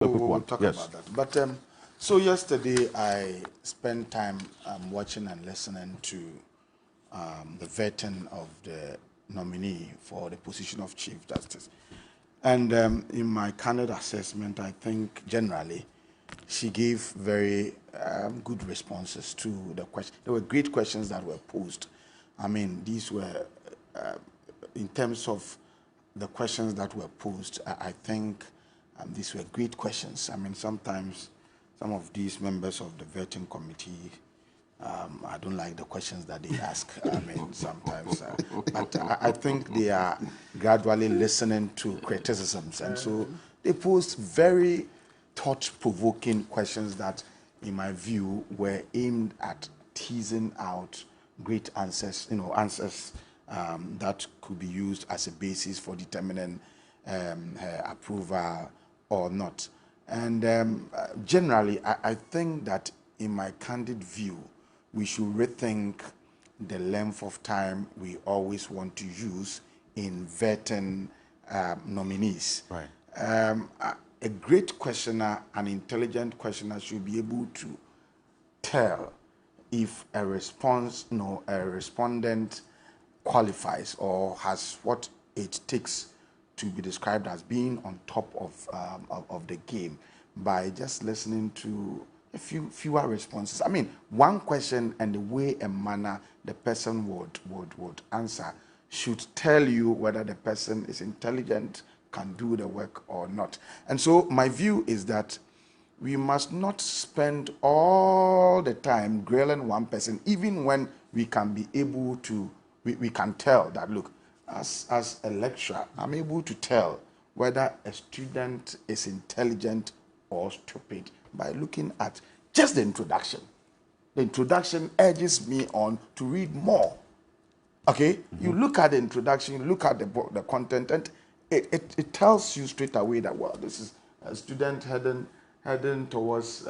We'll talk about that. But so yesterday I spent time watching and listening to the vetting of the nominee for the position of Chief Justice. And in my candid assessment, I think generally she gave very good responses to the question. There were great questions that were posed. I mean, these were, in terms of the questions that were posed, I think these were great questions. I mean, sometimes some of these members of the vetting committee, I don't like the questions that they ask. I mean, sometimes, but I think they are gradually listening to criticisms. And so they posed very thought-provoking questions that, in my view, were aimed at teasing out great answers, answers that could be used as a basis for determining her approval or not. And generally, I think that in my candid view, we should rethink the length of time we always want to use in vetting nominees. Right. A great questioner, an intelligent questioner should be able to tell if a respondent qualifies or has what it takes to be described as being on top of the game by just listening to a fewer responses. I mean, one question and the way and manner the person would answer should tell you whether the person is intelligent, can do the work or not. And so my view is that we must not spend all the time grilling one person, even when we can be able to, we can tell that, look, as a lecturer, I'm able to tell whether a student is intelligent or stupid by looking at just the introduction. The introduction urges me on to read more. Okay? Mm-hmm. You look at the introduction, you look at the content, and it tells you straight away that, well, this is a student heading towards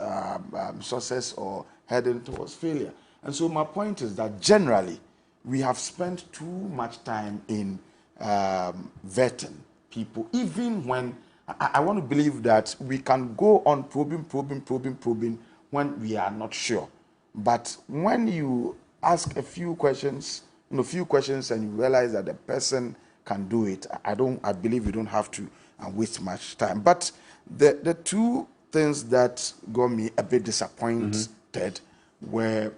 success or heading towards failure. And so my point is that generally, we have spent too much time in vetting people, even when I want to believe that we can go on probing when we are not sure. But when you ask a few questions, and you realize that the person can do it, I believe you don't have to waste much time. But the two things that got me a bit disappointed were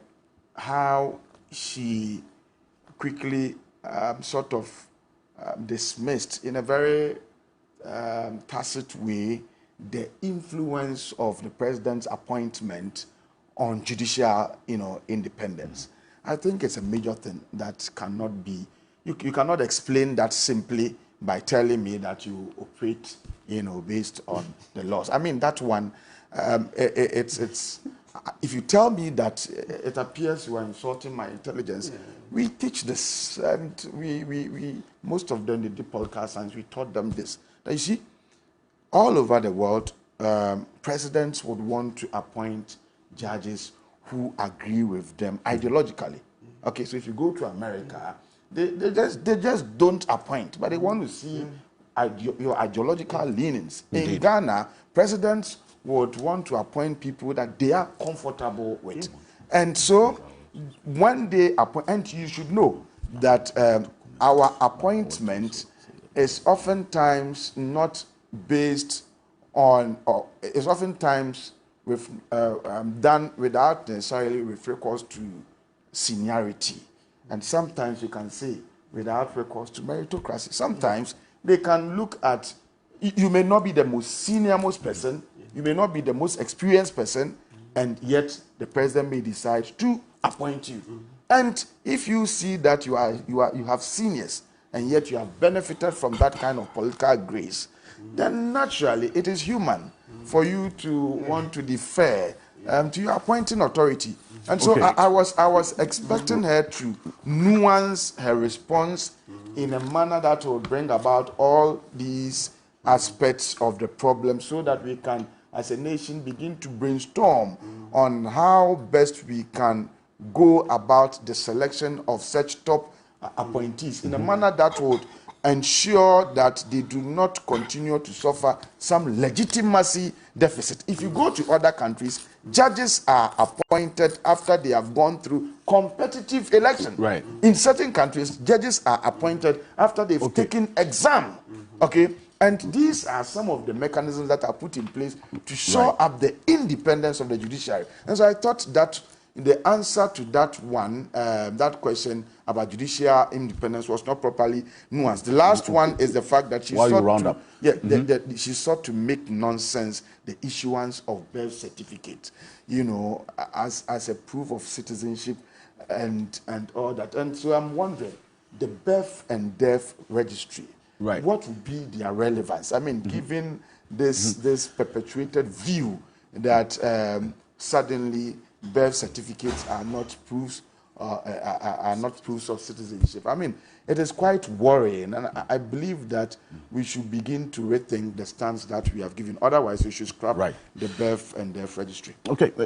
how she quickly dismissed in a very tacit way the influence of the president's appointment on judicial, independence. I think it's a major thing that cannot be, you cannot explain that simply by telling me that you operate, based on the laws. I mean, that one, it's if you tell me that it appears you are insulting my intelligence, we teach this, and we most of them did podcast science, we taught them this. Now you see, all over the world, presidents would want to appoint judges who agree with them ideologically. Okay, so if you go to America, they just don't appoint, but they want to see your ideological leanings. Indeed. In Ghana, presidents would want to appoint people that they are comfortable with. And so when they appoint, and you should know that our appointment is oftentimes not based on, or is oftentimes done without necessarily with recourse to seniority. And sometimes you can say without recourse to meritocracy. Sometimes they can look at, you may not be the most senior most person, you may not be the most experienced person, and yet the president may decide to appoint you. And if you see that you have seniors, and yet you have benefited from that kind of political grace, then naturally it is human for you to want to defer to your appointing authority. And so I was expecting her to nuance her response in a manner that will bring about all these aspects of the problem, so that we can, as a nation, begin to brainstorm on how best we can go about the selection of such top appointees in a manner that would ensure that they do not continue to suffer some legitimacy deficit. If you go to other countries, judges are appointed after they have gone through competitive election. Right. In certain countries, judges are appointed after they've taken exam. Okay. And these are some of the mechanisms that are put in place to shore up the independence of the judiciary. And so I thought that the answer to that one, that question about judicial independence was not properly nuanced. The last one is the fact that she she sought to make nonsense the issuance of birth certificate, you know, as a proof of citizenship and all that. And so I'm wondering, the birth and death registry, what would be their relevance? I mean, given this perpetuated view that suddenly birth certificates are not proofs of citizenship. I mean, it is quite worrying, and I believe that we should begin to rethink the stance that we have given. Otherwise, we should scrap the birth and death registry. Okay,